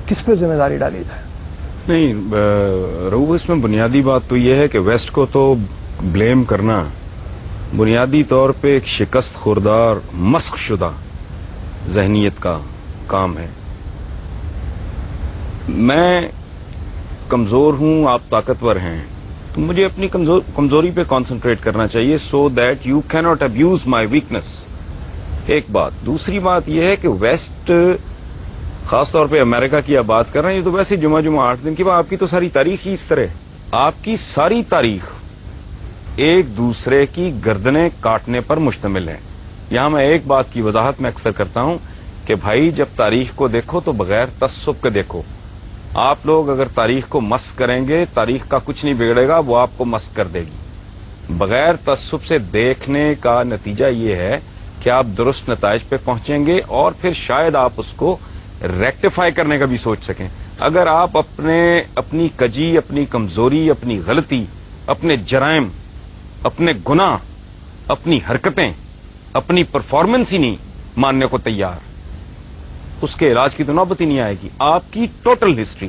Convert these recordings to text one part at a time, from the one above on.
کس پہ ذمہ داری ڈالی جائے؟ نہیں رؤوف، اس میں بنیادی بات تو یہ ہے کہ ویسٹ کو تو بلیم کرنا بنیادی طور پہ ایک شکست خوردار مسخ شدہ ذہنیت کا کام ہے. میں کمزور ہوں، آپ طاقتور ہیں، تو مجھے اپنی کمزوری پہ کانسنٹریٹ کرنا چاہیے سو دیٹ یو کی ناٹ ابیوز مائی ویکنس. ایک بات. دوسری بات یہ ہے کہ ویسٹ، خاص طور پہ امریکہ کی آپ بات کر رہے ہیں، یہ تو ویسے جمعہ 8 دن کی بات. آپ کی تو ساری تاریخ ہی اس طرح ہے. آپ کی ساری تاریخ ایک دوسرے کی گردنیں کاٹنے پر مشتمل ہے. یہاں میں ایک بات کی وضاحت میں اکثر کرتا ہوں کہ بھائی جب تاریخ کو دیکھو تو بغیر تعصب کے دیکھو. آپ لوگ اگر تاریخ کو مسخ کریں گے، تاریخ کا کچھ نہیں بگڑے گا، وہ آپ کو مسخ کر دے گی. بغیر تعصب سے دیکھنے کا نتیجہ یہ ہے کہ آپ درست نتائج پہ پہنچیں گے اور پھر شاید آپ اس کو ریکٹیفائی کرنے کا بھی سوچ سکیں. اگر آپ اپنی کجی، اپنی کمزوری، اپنی غلطی، اپنے جرائم، اپنے گناہ، اپنی حرکتیں، اپنی پرفارمنس ہی نہیں ماننے کو تیار، اس کے علاج کی تو نوبت ہی نہیں آئے گی. آپ کی ٹوٹل ہسٹری،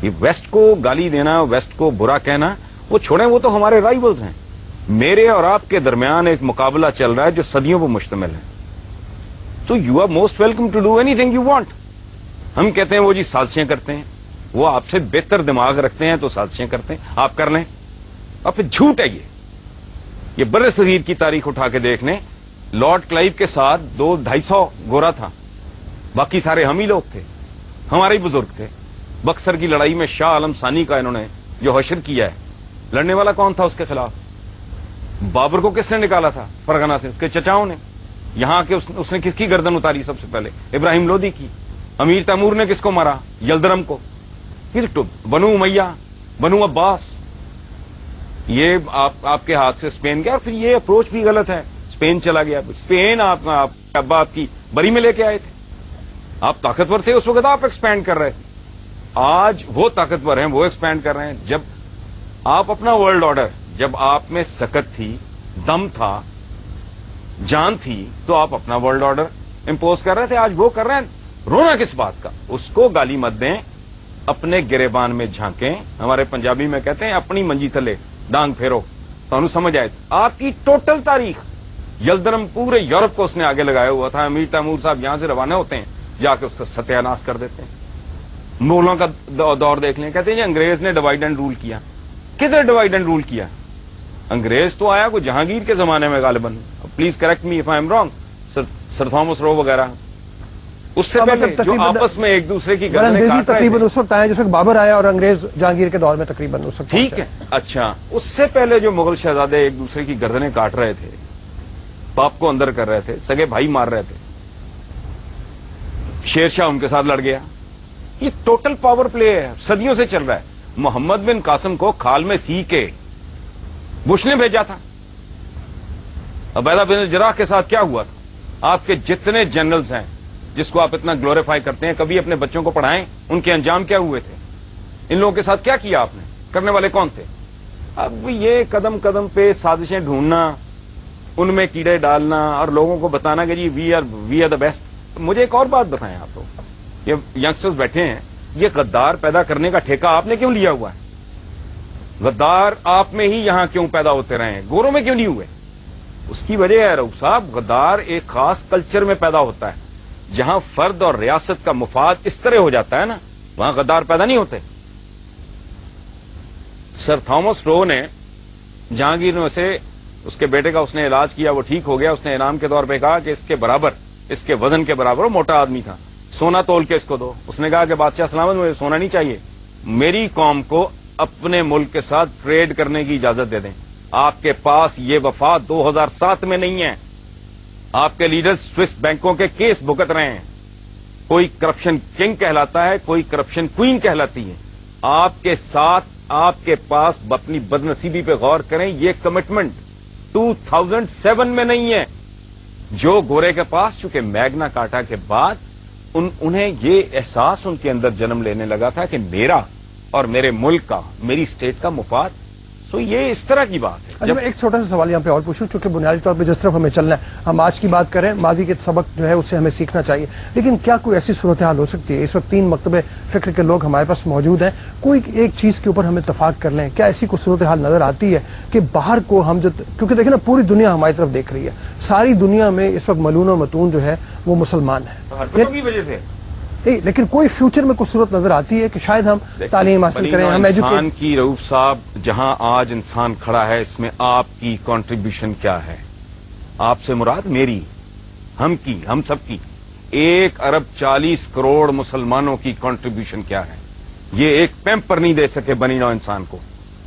یہ ویسٹ کو گالی دینا، ویسٹ کو برا کہنا، وہ چھوڑیں، وہ تو ہمارے رائیولز ہیں. میرے اور آپ کے درمیان ایک مقابلہ چل رہا ہے جو صدیوں پر مشتمل ہے. تو you are most welcome to do anything you want. ہم کہتے ہیں وہ جی سازشیں کرتے ہیں، وہ آپ سے بہتر دماغ رکھتے ہیں تو سازشیں کرتے ہیں، آپ کر لیں. اور پھر جھوٹ ہے یہ بر صغیر کی تاریخ اٹھا کے دیکھ لیں. لارڈ کلائیو کے ساتھ 200-250 گورا تھا، باقی سارے ہم ہی لوگ تھے، ہمارے ہی بزرگ تھے. بکسر کی لڑائی میں شاہ عالم ثانی کا انہوں نے جو حشر کیا ہے، لڑنے والا کون تھا اس کے خلاف؟ بابر کو کس نے نکالا تھا فرغانہ سے؟ اس کے چچاؤں نے. یہاں کے اس نے کس کی گردن اتاری سب سے پہلے؟ ابراہیم لودھی کی. امیر تیمور نے کس کو مارا؟ یلدرم کو. پھر بنو امیہ، بنو عباس، یہ آپ کے ہاتھ سے اسپین گیا. اور پھر یہ اپروچ بھی غلط ہے، اسپین چلا گیا. اسپین آپ ابا آپ کی بری میں لے کے آئے تھے. آپ طاقتور تھے اس وقت، آپ ایکسپینڈ کر رہے تھے. آج وہ طاقتور ہیں، وہ ایکسپینڈ کر رہے ہیں. جب آپ اپنا ورلڈ آرڈر، جب آپ میں سکت تھی، دم تھا، جان تھی، تو آپ اپنا ورلڈ آرڈر امپوز کر رہے تھے. آج وہ کر رہے ہیں. رونا کس بات کا؟ اس کو گالی مت دیں، اپنے گریبان میں جھانکیں. ہمارے پنجابی میں کہتے ہیں اپنی منجی تھلے ڈانگ پھیرو، تو انہوں سمجھ آئے. آپ کی ٹوٹل تاریخ، یلدرم پورے یورپ کو اس نے آگے لگایا ہوا تھا. امیر تیمور صاحب یہاں سے روانہ ہوتے ہیں، جا کے اس کا ستیہ ناش کر دیتے ہیں. مغلوں کا دور دیکھ لیں، کہتے ہیں جی انگریز نے ڈیوائڈ اینڈ رول کیا. کدھر ڈیوائڈ اینڈ رول کیا؟ انگریز تو آیا کوئی جہانگیر کے زمانے میں غالباً. Please correct me if I am wrong, sir Thomas Roe وغیرہ. اس سے پہلے جو آپس میں ایک دوسرے کی گردنیں کاٹ رہے تھے، تقریباً اس وقت آیا جس وقت بابر آیا، اور انگریز جہانگیر کے دور میں تقریباً اس وقت. ٹھیک ہے، اچھا. اس سے پہلے جو مغل شہزادے ایک دوسرے کی گردنیں کاٹ رہے تھے، باپ کو اندر کر رہے تھے، سگے بھائی مار رہے تھے، شیر شاہ ان کے ساتھ لڑ گیا. یہ ٹوٹل پاور پلے ہے، صدیوں سے چل رہا ہے. محمد بن قاسم کو کھال میں سی کے بش نے بھیجا تھا. عبیدہ بن الجراح کے ساتھ کیا ہوا تھا؟ آپ کے جتنے جنرلز ہیں جس کو آپ اتنا گلوریفائی کرتے ہیں، کبھی اپنے بچوں کو پڑھائیں ان کے انجام کیا ہوئے تھے؟ ان لوگوں کے ساتھ کیا کیا آپ نے؟ کرنے والے کون تھے؟ اب یہ قدم قدم پہ سازشیں ڈھونڈنا، ان میں کیڑے ڈالنا اور لوگوں کو بتانا کہ جی وی آر دا بیسٹ. مجھے ایک اور بات بتائیں آپ لوگ، یہ ینگسٹرز بیٹھے ہیں، یہ غدار پیدا کرنے کا ٹھیکہ آپ نے کیوں لیا ہوا ہے؟ غدار آپ میں ہی یہاں کیوں پیدا ہوتے رہے ہیں، گوروں میں کیوں نہیں ہوئے؟ اس کی وجہ ہے رؤوف صاحب، غدار ایک خاص کلچر میں پیدا ہوتا ہے. جہاں فرد اور ریاست کا مفاد اس طرح ہو جاتا ہے نا، وہاں غدار پیدا نہیں ہوتے. سر تھامس رو نے، جہانگیر نے اسے، اس کے بیٹے کا اس نے علاج کیا، وہ ٹھیک ہو گیا. اس نے انعام کے طور پہ کہا کہ اس کے برابر، اس کے وزن کے برابر، وہ موٹا آدمی تھا، سونا تول کے اس کو دو. اس نے کہا کہ بادشاہ سلامت، مجھے سونا نہیں چاہیے، میری قوم کو اپنے ملک کے ساتھ ٹریڈ کرنے کی اجازت دے دیں. آپ کے پاس یہ وفا 2007 میں نہیں ہے. آپ کے لیڈر سوئس بینکوں کے کیس بھگت رہے ہیں. کوئی کرپشن کنگ کہلاتا ہے، کوئی کرپشن کوئین کہلاتی ہے. آپ کے ساتھ، آپ کے پاس اپنی بدنصیبی پہ غور کریں، یہ کمٹمنٹ 2007 میں نہیں ہے. جو گورے کے پاس، چونکہ میگنا کارٹا کے بعد انہیں یہ احساس ان کے اندر جنم لینے لگا تھا کہ میرا اور میرے ملک کا، میری اسٹیٹ کا مفاد तो ये इस तरह की बात है। अच्छा, मैं एक छोटा सा सवाल यहाँ पे और पूछूं, क्योंकि बुनियादी तौर पे जिस तरफ हमें चलना है, हम आज की बात करें, माजी के सबक जो है उससे हमें सीखना चाहिए, लेकिन क्या कोई ऐसी सूरत हाल हो सकती है, इस वक्त 3 मकतबे फिक्र के लोग हमारे पास मौजूद हैं, कोई एक चीज के ऊपर हम इत्तफाक कर लें, क्या ऐसी कोई सूरत हाल नजर आती है कि बाहर को हम जो, क्योंकि देखें ना पूरी दुनिया हमारी तरफ देख रही है, सारी दुनिया में इस वक्त मलून और मतून जो है वो मुसलमान है, हरकतों की वजह से नहीं, लेकिन कोई फ्यूचर में कुछ सूरत नजर आती है कि शायद हम तालीम हासिल करें, हम इंसान की रऊफ साहब, जहां आज इंसान खड़ा है, इसमें आपकी कंट्रीब्यूशन क्या है? आपसे मुराद मेरी, हम सबकी 1 अरब 40 करोड़ मुसलमानों की कंट्रीब्यूशन क्या है? ये एक पैम्पर नहीं दे सके बनी नौ इंसान को,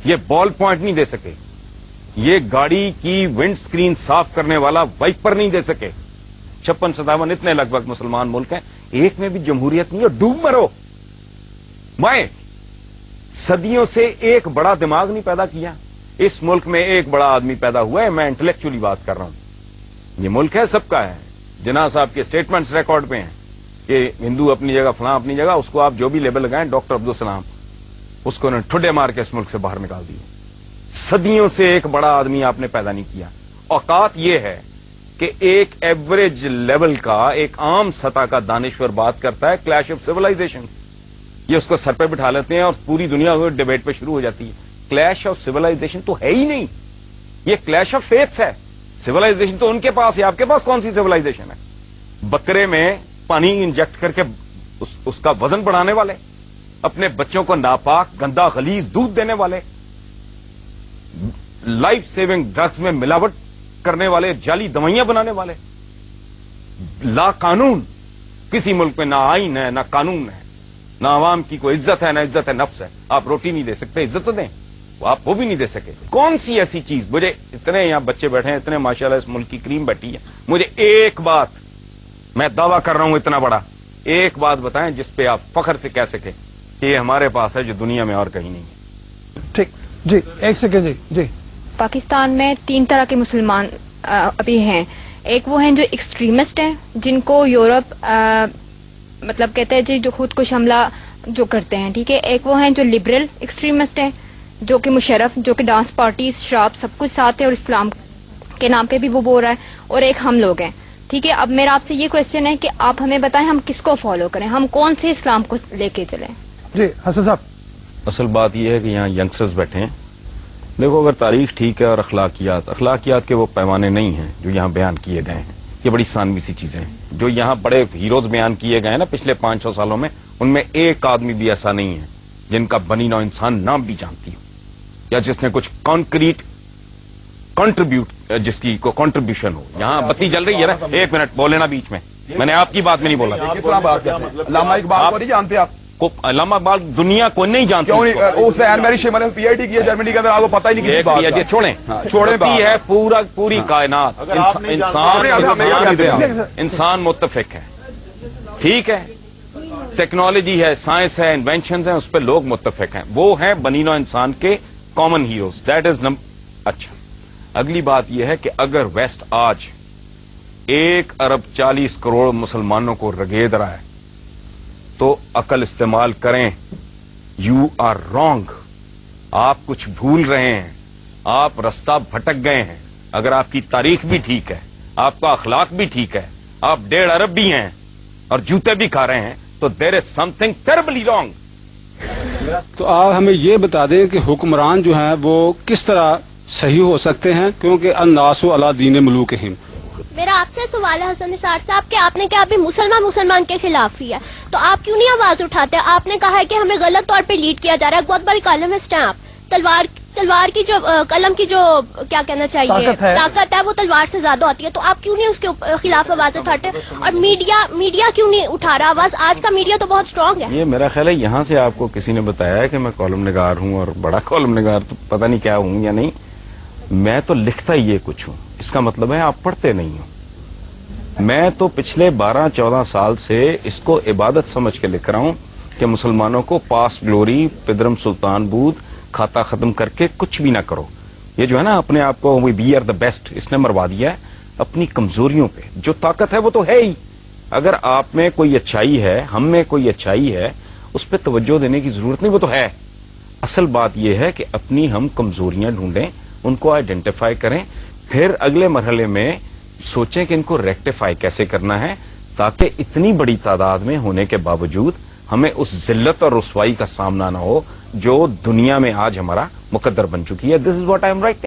ये बॉल पॉइंट नहीं दे सके, ये गाड़ी की विंड स्क्रीन साफ करने वाला वाइपर नहीं दे सके। 56-57 इतने लगभग मुसलमान मुल्क हैं, एक में भी जमहूरियत नहीं है, डूब मरो। मैं सदियों से एक बड़ा दिमाग नहीं पैदा किया, इस मुल्क में एक बड़ा आदमी पैदा हुआ है, मैं इंटेलेक्चुअली बात कर रहा हूं। ये मुल्क है सबका है, जिन्ना साहब के स्टेटमेंट्स रिकॉर्ड पे हैं कि हिंदू अपनी जगह, फलां अपनी जगह, उसको आप जो भी लेबल लगाएं, डॉक्टर अब्दुल सलाम, उसको उन्होंने ठुड्डे मार के इस मुल्क से बाहर निकाल दिए। सदियों से एक बड़ा आदमी आपने पैदा नहीं किया। औकात यह है कि एक एवरेज लेवल का, एक आम सतह का दानिश्वर बात करता है क्लैश ऑफ सिविलाइजेशन, ये उसको सर पे बिठा लेते हैं और पूरी दुनिया में डिबेट पे शुरू हो जाती है। क्लैश ऑफ सिविलाइजेशन तो है ही नहीं, ये क्लैश ऑफ फेथ्स है। सिविलाइजेशन तो उनके पास है, आपके पास कौन सी सिविलाइजेशन है? बकरे में पानी इंजेक्ट करके उसका वजन बढ़ाने वाले, अपने बच्चों को नापाक गंदा गलीज दूध देने वाले, लाइफ सेविंग ड्रग्स में मिलावट करने वाले, जाली दवाइयां बनाने वाले, ला कानून, किसी मुल्क में ना आईन है ना कानून है, ना आवाम की कोई इज्जत है ना इज्जत नफ्स है। आप रोटी नहीं दे सकते, इज्जत तो दें, आप वो भी नहीं दे सके। कौन सी ऐसी चीज, मुझे इतने यहां बच्चे बैठे हैं, इतने माशाल्लाह इस मुल्क की क्रीम बैठी है, मुझे एक बात, मैं दावा कर रहा हूं इतना बड़ा, एक बात बताएं जिस पे आप फख्र से कह सके कि ये हमारे पास है जो दुनिया में और कहीं नहीं है। ठीक जी, एक सेकेंड जी। पाकिस्तान में 3 तरह के मुसलमान अभी हैं। एक वो हैं जो एक्सट्रीमिस्ट हैं, जिनको यूरोप मतलब कहते हैं जी, जो खुद को हमला जो करते हैं, ठीक है। एक वो हैं जो लिबरल एक्सट्रीमिस्ट हैं, जो कि मुशर्रफ, जो कि डांस पार्टी, शराब सब कुछ साथ है और इस्लाम के नाम पे भी वो बोल रहा है। और एक हम लोग हैं, ठीक है। अब मेरा आपसे ये क्वेश्चन है कि आप हमें बताएं हम किसको फॉलो करें, हम कौन से इस्लाम को लेके चलें? जी हसन साहब। असल बात यह है कि यहाँ यंगस्टर्स बैठे हैं। देखो, अगर तारीख ठीक है और अखलाकियात के वो पैमाने नहीं हैं जो यहाँ बयान किए गए हैं, ये बड़ी सानवी सी चीजें हैं। जो यहाँ बड़े हीरोज बयान किए गए हैं ना पिछले 500 सालों में, उनमें एक आदमी भी ऐसा नहीं है जिनका बनी नौ इंसान नाम भी जानती हो, या जिसने कुछ कॉन्क्रीट जिसकी को कंट्रीब्यूशन हो। यहाँ बत्ती जल रही है ना, 1 मिनट बोले ना बीच में, मैंने आपकी बात में नहीं बोला। अल्लामा इकबाल को नहीं जानते आप? अल्लामा इकबाल दुनिया को नहीं जानते। क्यों नहीं? उसने एन मैरी शेमर ने पीएचडी की है जर्मनी के अंदर, आपको पता ही नहीं किसी बात का। छोड़े है पूरी कायनात, इंसान मुत्तफिक है, ठीक है। टेक्नोलॉजी है, साइंस है, इन्वेंशन है, उस पर लोग मुत्तफिक हैं। वो हैं बनी नौ इंसान के कॉमन हीरोज, दैट इज अच्छा। अगली बात यह है कि अगर वेस्ट आज 1 अरब 40 करोड़ मुसलमानों को रगेद रहा है तो अकल इस्तेमाल करें। यू आर रॉन्ग, आप कुछ भूल रहे हैं, आप रास्ता भटक गए हैं। अगर आपकी तारीख भी ठीक है, आपका अखलाक भी ठीक है, आप 1.5 अरब भी हैं और जूते भी खा रहे हैं, तो there is something terribly wrong. तो आप हमें ये बता दें कि हुक्मरान जो हैं वो किस तरह सही हो सकते हैं, क्योंकि अन्नासु अला दीन मुलूकिहिम। मेरा आपसे सवाल है हसन निसार साहब कि आपने कहा अभी मुसलमान के खिलाफ ही है, तो आप क्यों नहीं आवाज उठाते? आपने कहा है कि हमें गलत तौर पे लीड किया जा रहा है। बहुत बड़ी कलमिस्ट हैं आप, तलवार की जो कलम की जो क्या कहना चाहिए ताकत है वो तलवार से ज्यादा होती है, तो आप क्यों नहीं उसके खिलाफ आवाज उठाते? और मीडिया क्यों नहीं उठा रहा आवाज? आज का मीडिया तो बहुत स्ट्रांग है। ये मेरा ख्याल है यहाँ से आपको किसी ने बताया है कि मैं कॉलम निगार हूँ, और बड़ा कॉलम निगार तो पता नहीं क्या हूँ या नहीं। मैं तो लिखता ही ये कुछ हूँ, इसका मतलब है आप पढ़ते नहीं हो। मैं तो पिछले 12-14 साल से इसको इबादत समझ के लिख रहा हूं कि मुसलमानों को पास ग्लोरी, पिदरम सुल्तान बूद, खाता खत्म करके कुछ भी ना करो। ये जो है ना अपने आप को वी आर द बेस्ट, इसने मरवा दिया है अपनी कमजोरियों पे। जो ताकत है वो तो है ही। अगर आप में कोई अच्छाई है, हम में कोई अच्छाई है, उस पर तवज्जो देने की जरूरत नहीं, वो तो है। اصل بات یہ ہے کہ اپنی ہم کمزوریاں ڈھونڈیں، ان کو آئیڈینٹیفائی کریں، پھر اگلے مرحلے میں سوچیں کہ ان کو ریکٹیفائی کیسے کرنا ہے، تاکہ اتنی بڑی تعداد میں ہونے کے باوجود ہمیں اس ذلت اور رسوائی کا سامنا نہ ہو جو دنیا میں آج ہمارا مقدر بن چکی ہے. This is what I am writing.